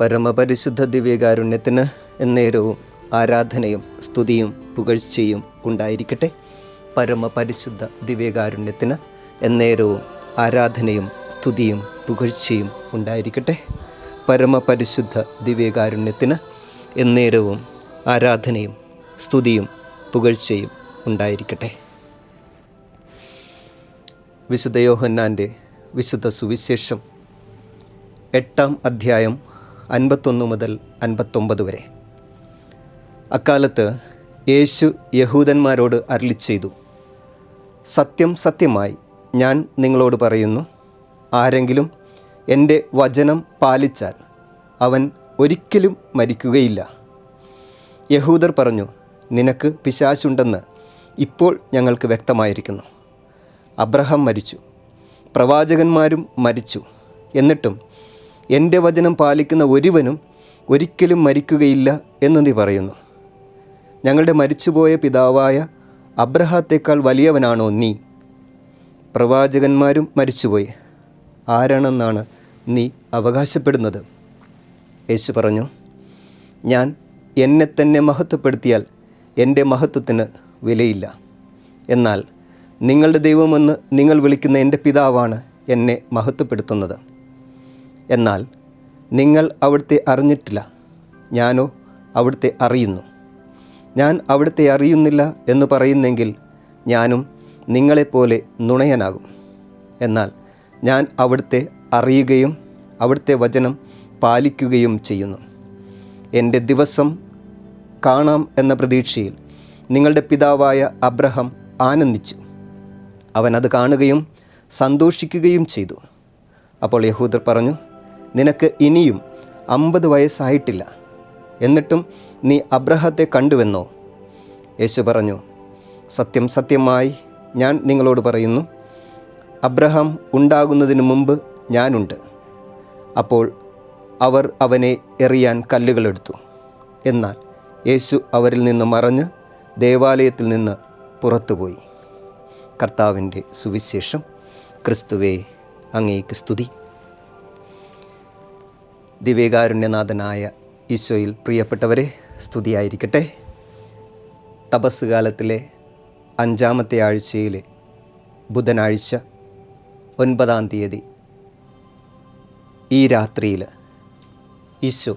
പരമപരിശുദ്ധ ദിവ്യകാരുണ്യത്തിന് എന്നേരവും ആരാധനയും സ്തുതിയും പുകഴ്ചയും ഉണ്ടായിരിക്കട്ടെ. പരമപരിശുദ്ധ ദിവ്യകാരുണ്യത്തിന് എന്നേരവും ആരാധനയും സ്തുതിയും പുകഴ്ചയും ഉണ്ടായിരിക്കട്ടെ. പരമപരിശുദ്ധ ദിവ്യകാരുണ്യത്തിന് എന്നേരവും ആരാധനയും സ്തുതിയും പുകഴ്ചയും ഉണ്ടായിരിക്കട്ടെ. വിശുദ്ധ യോഹന്നാൻ്റെ വിശുദ്ധ സുവിശേഷം 8-ാം അധ്യായം 51 മുതൽ 59 വരെ. അക്കാലത്ത് യേശു യഹൂദന്മാരോട് അരുളിച്ചെയ്തു, സത്യം സത്യമായി ഞാൻ നിങ്ങളോട് പറയുന്നു, ആരെങ്കിലും എൻ്റെ വചനം പാലിച്ചാൽ അവൻ ഒരിക്കലും മരിക്കുകയില്ല. യഹൂദർ പറഞ്ഞു, നിനക്ക് പിശാചുണ്ടെന്ന് ഇപ്പോൾ ഞങ്ങൾക്ക് വ്യക്തമായിരിക്കുന്നു. അബ്രഹാം മരിച്ചു, പ്രവാചകന്മാരും മരിച്ചു, എന്നിട്ടും എൻ്റെ വചനം പാലിക്കുന്ന ഒരുവനും ഒരിക്കലും മരിക്കുകയില്ല എന്ന് നീ പറയുന്നു. ഞങ്ങളുടെ മരിച്ചുപോയ പിതാവായ അബ്രഹാത്തേക്കാൾ വലിയവനാണോ നീ? പ്രവാചകന്മാരും മരിച്ചുപോയി, ആരാണെന്നാണ് നീ അവകാശപ്പെടുന്നത്? യേശു പറഞ്ഞു, ഞാൻ എന്നെ തന്നെ മഹത്വപ്പെടുത്തിയാൽ എൻ്റെ മഹത്വത്തിന് വിലയില്ല. എന്നാൽ നിങ്ങളുടെ ദൈവമെന്ന് നിങ്ങൾ വിളിക്കുന്ന എൻ്റെ പിതാവാണ് എന്നെ മഹത്വപ്പെടുത്തുന്നത്. എന്നാൽ നിങ്ങൾ അവിടുത്തെ അറിഞ്ഞിട്ടില്ല, ഞാനോ അവിടുത്തെ അറിയുന്നു. ഞാൻ അവിടുത്തെ അറിയുന്നില്ല എന്ന് പറയുന്നെങ്കിൽ ഞാനും നിങ്ങളെപ്പോലെ നുണയനാകും. എന്നാൽ ഞാൻ അവിടുത്തെ അറിയുകയും അവിടുത്തെ വചനം പാലിക്കുകയും ചെയ്യുന്നു. എൻ്റെ ദിവസം കാണാം എന്ന പ്രതീക്ഷയിൽ നിങ്ങളുടെ പിതാവായ അബ്രഹാം ആനന്ദിച്ചു. അവൻ അത് കാണുകയും സന്തോഷിക്കുകയും ചെയ്തു. അപ്പോൾ യഹൂദർ പറഞ്ഞു, നിനക്ക് ഇനിയും 50 വയസ്സായിട്ടില്ല, എന്നിട്ടും നീ അബ്രഹാത്തെ കണ്ടുവെന്നോ? യേശു പറഞ്ഞു, സത്യം സത്യമായി ഞാൻ നിങ്ങളോട് പറയുന്നു, അബ്രഹാം ഉണ്ടാകുന്നതിന് മുമ്പ് ഞാനുണ്ട്. അപ്പോൾ അവർ അവനെ എറിയാൻ കല്ലുകളെടുത്തു. എന്നാൽ യേശു അവരിൽ നിന്ന് മറഞ്ഞ് ദേവാലയത്തിൽ നിന്ന് പുറത്തുപോയി. കർത്താവിൻ്റെ സുവിശേഷം. ക്രിസ്തുവേ, അങ്ങേക്ക് സ്തുതി. ദിവ്യകാരുണ്യനാഥനായ ഈശോയിൽ പ്രിയപ്പെട്ടവരെ, സ്തുതിയായിരിക്കട്ടെ. തപസ് കാലത്തിലെ 5-ാമത്തെ ആഴ്ചയിലെ ബുധനാഴ്ച 9-ാം തീയതി ഈ രാത്രിയിൽ ഈശോ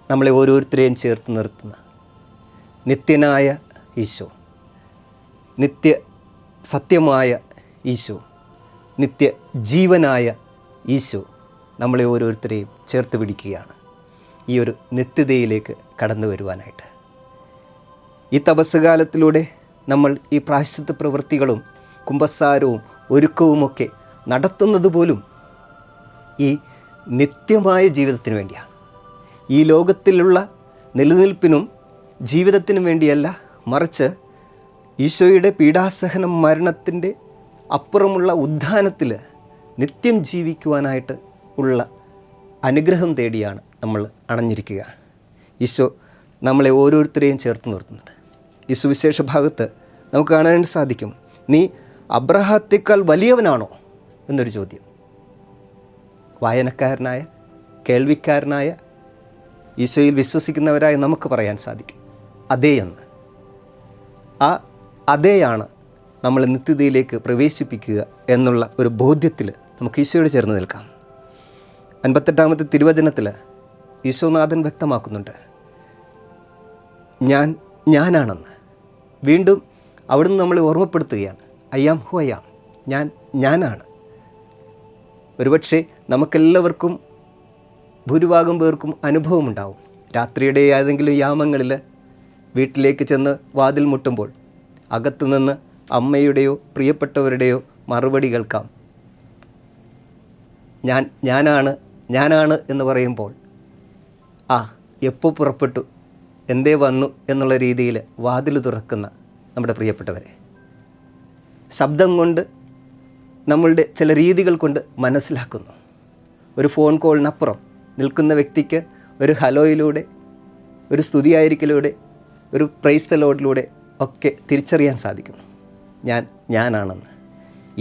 നമ്മളെ ഓരോരുത്തരെയും ചേർത്ത് നിർത്തുന്ന നിത്യനായ ഈശോ, നിത്യ സത്യമായ ഈശോ, നിത്യ ജീവനായ ഈശോ നമ്മളെ ഓരോരുത്തരെയും ചേർത്ത് പിടിക്കുകയാണ് ഈ ഒരു നിത്യതയിലേക്ക് കടന്നു വരുവാനായിട്ട്. ഈ തപസ്സുകാലത്തിലൂടെ നമ്മൾ ഈ പ്രായശ്ചിത്ത പ്രവൃത്തികളും കുമ്പസാരവും ഒരുക്കവുമൊക്കെ നടത്തുന്നത് പോലും ഈ നിത്യമായ ജീവിതത്തിന് വേണ്ടിയാണ്. ഈ ലോകത്തിലുള്ള നിലനിൽപ്പിനും ജീവിതത്തിനും വേണ്ടിയല്ല, മറിച്ച് ഈശോയുടെ പീഡാസഹനം മരണത്തിൻ്റെ അപ്പുറമുള്ള ഉദ്ധാനത്തിൽ നിത്യം ജീവിക്കുവാനായിട്ട് ഉള്ള അനുഗ്രഹം തേടിയാണ് നമ്മൾ അണഞ്ഞിരിക്കുക. ഈശോ നമ്മളെ ഓരോരുത്തരെയും ചേർത്ത് നിർത്തുന്നുണ്ട്. ഈ സുവിശേഷ ഭാഗത്ത് നമുക്ക് കാണാനായിട്ട് സാധിക്കും, നീ അബ്രഹാത്തേക്കാൾ വലിയവനാണോ എന്നൊരു ചോദ്യം. വായനക്കാരനായ, കേൾവിക്കാരനായ, ഈശോയിൽ വിശ്വസിക്കുന്നവരായി നമുക്ക് പറയാൻ സാധിക്കും, അതേ എന്ന്. ആ അതേയാണ് നമ്മൾ നിത്യതയിലേക്ക് പ്രവേശിപ്പിക്കുക എന്നുള്ള ഒരു ബോധ്യത്തിൽ നമുക്ക് ഈശോയോട് ചേർന്ന് നിൽക്കാം. 58-ാമത്തെ തിരുവചനത്തിൽ ഈശോനാഥൻ വ്യക്തമാക്കുന്നുണ്ട്, ഞാനാണെന്ന്. വീണ്ടും അവിടുന്ന് നമ്മളെ ഓർമ്മപ്പെടുത്തുകയാണ്, I am who I am, ഞാനാണ്. ഒരുപക്ഷെ നമുക്കെല്ലാവർക്കും, ഭൂരിഭാഗം പേർക്കും അനുഭവമുണ്ടാവും. രാത്രിയുടെ ഏതെങ്കിലും യാമങ്ങളിൽ വീട്ടിലേക്ക് ചെന്ന് വാതിൽ മുട്ടുമ്പോൾ അകത്തു നിന്ന് അമ്മയുടെയോ പ്രിയപ്പെട്ടവരുടെയോ മറുപടി കേൾക്കാം. ഞാനാണ് എന്ന് പറയുമ്പോൾ, എപ്പോൾ പുറപ്പെട്ടു, എന്തേ വന്നു എന്നുള്ള രീതിയിൽ വാതിൽ തുറക്കുന്ന നമ്മുടെ പ്രിയപ്പെട്ടവരെ, ശബ്ദം കൊണ്ട്, നമ്മളുടെ ചില രീതികൾ കൊണ്ട് മനസ്സിലാക്കുന്നു. ഒരു ഫോൺ കോളിനപ്പുറം നിൽക്കുന്ന വ്യക്തിക്ക് ഒരു ഹലോയിലൂടെ, ഒരു സ്തുതിയായിരിക്കലൂടെ, ഒരു പ്രൈസ് ദി ലോർഡിലൂടെ ഒക്കെ തിരിച്ചറിയാൻ സാധിക്കുന്നു ഞാനാണെന്ന്.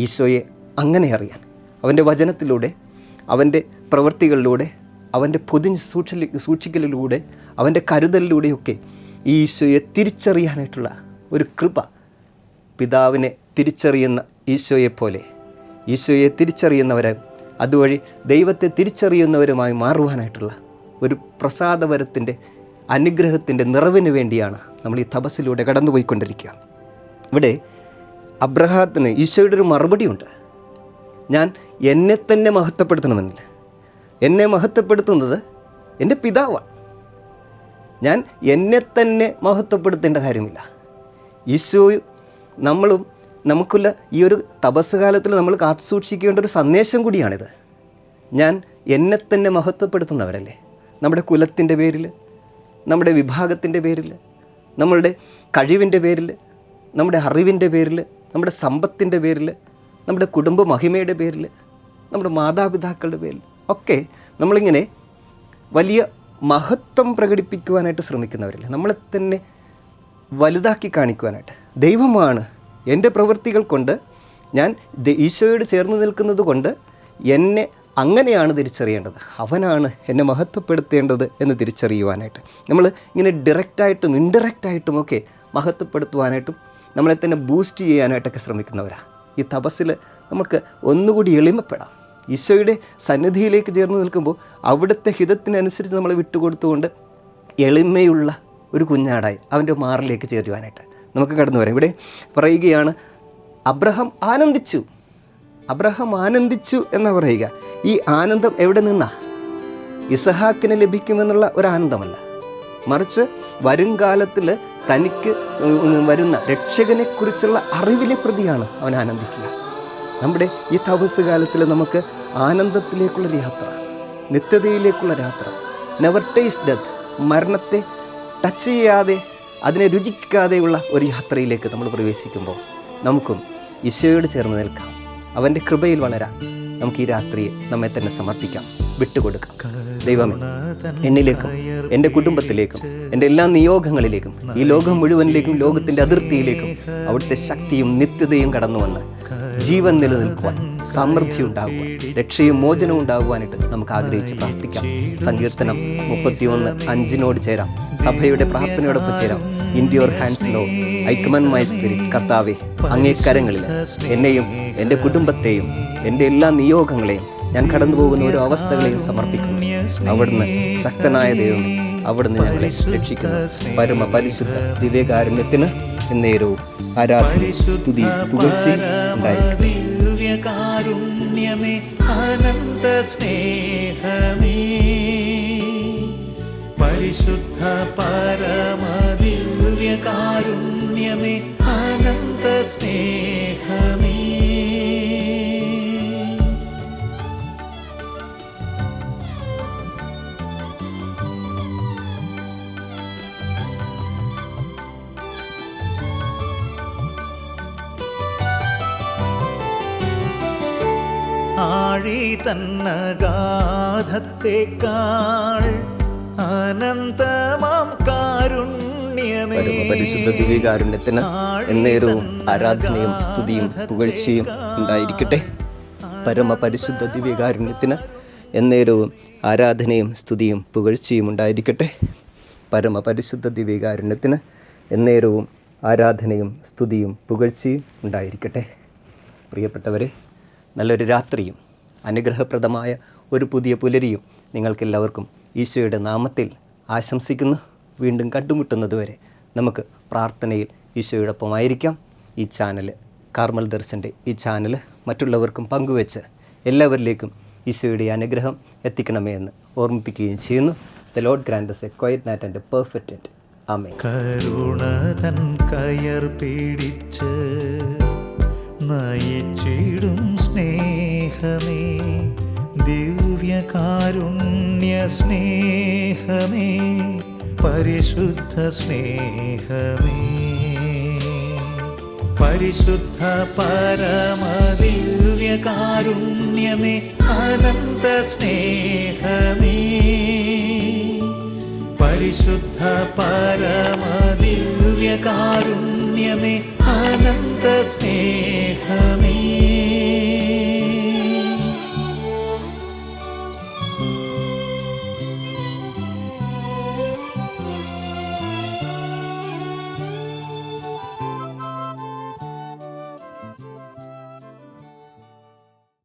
ഈശോയെ അങ്ങനെ അറിയാൻ അവൻ്റെ വചനത്തിലൂടെ, അവൻ്റെ പ്രവൃത്തികളിലൂടെ, അവൻ്റെ പൊതിഞ്ഞ് സൂക്ഷിക്കലിലൂടെ അവൻ്റെ കരുതലിലൂടെയൊക്കെ ഈശോയെ തിരിച്ചറിയാനായിട്ടുള്ള ഒരു കൃപ, പിതാവിനെ തിരിച്ചറിയുന്ന ഈശോയെപ്പോലെ ഈശോയെ തിരിച്ചറിയുന്നവരെ അതുവഴി ദൈവത്തെ തിരിച്ചറിയുന്നവരുമായി മാറുവാനായിട്ടുള്ള ഒരു പ്രസാദവരത്തിൻ്റെ അനുഗ്രഹത്തിൻ്റെ നിറവിന് വേണ്ടിയാണ് നമ്മൾ ഈ തപസ്സിലൂടെ കടന്നുപോയിക്കൊണ്ടിരിക്കുക. ഇവിടെ അബ്രഹാത്തിന് ഈശോയുടെ ഒരു മറുപടിയുണ്ട്. ഞാൻ എന്നെ തന്നെ മഹത്വപ്പെടുത്തണമെന്നില്ല. എന്നെ മഹത്വപ്പെടുത്തുന്നത് എൻ്റെ പിതാവാണ്. ഞാൻ എന്നെ തന്നെ മഹത്വപ്പെടുത്തേണ്ട കാര്യമില്ല. ഈശോയും നമ്മളും നമുക്കുള്ള ഈ ഒരു തപസ് കാലത്തിൽ നമ്മൾ കാത്തു സൂക്ഷിക്കേണ്ട ഒരു സന്ദേശം കൂടിയാണിത്. ഞാൻ എന്നെ തന്നെ മഹത്വപ്പെടുത്തുന്നവരല്ലേ. നമ്മുടെ കുലത്തിൻ്റെ പേരിൽ, നമ്മുടെ വിഭാഗത്തിൻ്റെ പേരിൽ, നമ്മളുടെ കഴിവിൻ്റെ പേരിൽ, നമ്മുടെ അറിവിൻ്റെ പേരിൽ, നമ്മുടെ സമ്പത്തിൻ്റെ പേരിൽ, നമ്മുടെ കുടുംബ മഹിമയുടെ പേരിൽ, നമ്മുടെ മാതാപിതാക്കളുടെ പേരിൽ ഒക്കെ നമ്മളിങ്ങനെ വലിയ മഹത്വം പ്രകടിപ്പിക്കുവാനായിട്ട് ശ്രമിക്കുന്നവരല്ലേ. നമ്മളെ തന്നെ വലുതാക്കി കാണിക്കുവാനായിട്ട്. ദൈവമാണ് എൻ്റെ പ്രവൃത്തികൾ കൊണ്ട്, ഞാൻ ഈശോയോട് ചേർന്ന് നിൽക്കുന്നത് കൊണ്ട് എന്നെ അങ്ങനെയാണ് തിരിച്ചറിയേണ്ടത്, അവനാണ് എന്നെ മഹത്വപ്പെടുത്തേണ്ടത് എന്ന് തിരിച്ചറിയുവാനായിട്ട് നമ്മൾ ഇങ്ങനെ ഡയറക്റ്റായിട്ടും ഇൻഡയറക്റ്റായിട്ടുമൊക്കെ മഹത്വപ്പെടുത്തുവാനായിട്ടും നമ്മളെ തന്നെ ബൂസ്റ്റ് ചെയ്യാനായിട്ടൊക്കെ ശ്രമിക്കുന്നവരാണ്. ഈ തപസ്സിൽ നമുക്ക് ഒന്നുകൂടി എളിമപ്പെടാം. ഈശോയുടെ സന്നിധിയിലേക്ക് ചേർന്ന് നിൽക്കുമ്പോൾ അവിടുത്തെ ഹിതത്തിനനുസരിച്ച് നമ്മൾ വിട്ടുകൊടുത്തുകൊണ്ട് എളിമയുള്ള ഒരു കുഞ്ഞാടായി അവൻ്റെ മാറിലേക്ക് ചേരുവാനായിട്ട് നമുക്ക് കടന്നു വരാം. ഇവിടെ പറയുകയാണ്, അബ്രഹാം ആനന്ദിച്ചു എന്നാ പറയുക. ഈ ആനന്ദം എവിടെ നിന്നാ? ഇസഹാക്കിന് ലഭിക്കുമെന്നുള്ള ഒരു ആനന്ദമല്ല, മറിച്ച് വരും കാലത്തിൽ തനിക്ക് വരുന്ന രക്ഷകനെക്കുറിച്ചുള്ള അറിവിനെ പ്രതിയാണ് അവൻ ആനന്ദിക്കുക. നമ്മുടെ ഈ തപസ് കാലത്തിൽ നമുക്ക് ആനന്ദത്തിലേക്കുള്ളൊരു യാത്ര, നിത്യതയിലേക്കുള്ള യാത്ര, നെവർ ടേസ്റ്റ് ഡെത്ത്, മരണത്തെ ടച്ച് ചെയ്യാതെ അതിനെ രുചിക്കാതെയുള്ള ഒരു യാത്രയിലേക്ക് നമ്മൾ പ്രവേശിക്കുമ്പോൾ നമുക്കും ഈശോയോട് ചേർന്ന് നിൽക്കാം. അവൻ്റെ കൃപയിൽ വളരാൻ നമുക്ക് ഈ രാത്രിയെ നമ്മെ തന്നെ സമർപ്പിക്കാം, വിട്ടുകൊടുക്കാം. ദൈവമേ, എന്നിലേക്കും എൻ്റെ കുടുംബത്തിലേക്കും എൻ്റെ എല്ലാ നിയോഗങ്ങളിലേക്കും ഈ ലോകം മുഴുവനിലേക്കും ലോകത്തിൻ്റെ അതിർത്തിയിലേക്കും അവിടുത്തെ ശക്തിയും നിത്യതയും കടന്നു വന്ന് ജീവൻ നിലനിൽക്കുവാൻ, സമൃദ്ധി ഉണ്ടാകുവാൻ, രക്ഷയും മോചനവും ഉണ്ടാകുവാനായിട്ട് നമുക്ക് ആഗ്രഹിച്ച് പ്രാർത്ഥിക്കാം. സങ്കീർത്തനം 31:5 ചേരാം. സഭയുടെ പ്രാർത്ഥനയോടൊപ്പം ചേരാം. In your hands lo I commend my spirit. കർത്താവേ, അങ്ങേ കരങ്ങളിൽ എന്നെയും എൻ്റെ കുടുംബത്തെയും എൻ്റെ എല്ലാ നിയോഗങ്ങളെയും ഞാൻ കടന്നു പോകുന്ന ഓരോ അവസ്ഥകളെയും സമർപ്പിക്കുന്നു. അവിടുന്ന് ശക്തനായ ദൈവമേ, അവിടുന്ന് ഞങ്ങളെ രക്ഷിക്കുന്നു. പരമ പരിശുദ്ധ ദിവ്യകാരുണ്യത്തിന് എന്നേരവും ആരാധന, സ്തുതി, പുകഴ്ചയും ഉണ്ടായിരിക്കട്ടെ. പരിശുദ്ധ പരമ ദിവ്യകാരുണ്യമേ, അനന്ത സ്നേഹമേ. ആഴി തന്നഗാധത്തേക്കാൾ അനന്തമാം കാരുണ്യമേ, പരിശുദ്ധ ദിവ്യകാരുണ്യത്തിന് എന്നേരവും ആരാധനയും സ്തുതിയും പുകഴ്ചയും ഉണ്ടായിരിക്കട്ടെ. പരമ പരിശുദ്ധ ദിവ്യകാരുണ്യത്തിന് എന്നേരവും ആരാധനയും സ്തുതിയും പുകഴ്ചയും ഉണ്ടായിരിക്കട്ടെ. പരമ പരിശുദ്ധ ദിവ്യകാരുണ്യത്തിന് എന്നേരവും ആരാധനയും സ്തുതിയും പുകഴ്ചയും ഉണ്ടായിരിക്കട്ടെ. പ്രിയപ്പെട്ടവരെ, നല്ലൊരു രാത്രിയും അനുഗ്രഹപ്രദമായ ഒരു പുതിയ പുലരിയും നിങ്ങൾക്കെല്ലാവർക്കും ഈശോയുടെ നാമത്തിൽ ആശംസിക്കുന്നു. വീണ്ടും കണ്ടുമുട്ടുന്നതുവരെ നമുക്ക് പ്രാർത്ഥനയിൽ ഈശോയോടൊപ്പമായിരിക്കാം. ഈ ചാനൽ, കാർമൽ ദർശൻ്റെ ഈ ചാനൽ മറ്റുള്ളവർക്കും പങ്കുവെച്ച് എല്ലാവരിലേക്കും ഈശോയുടെ അനുഗ്രഹം എത്തിക്കണമേ എന്ന് ഓർമ്മിപ്പിക്കുകയും ചെയ്യുന്നു. The Lord grant us a quiet night and a perfect end. Amen. കരുണ തൻ കയർ പിടിച്ച് നയിച്ചിടും സ്നേഹമേ, ദിവ്യകാരുണ്യ സ്നേഹമേ, പരിശുദ്ധ സ്നേഹമേ, പരിശുദ്ധ പരമ ദിവ്യകാരുണ്യമേ, അനന്ത സ്നേഹമേ, പരിശുദ്ധ പരമ ദിവ്യകാരുണ്യമേ, അനന്ത സ്നേഹമേ.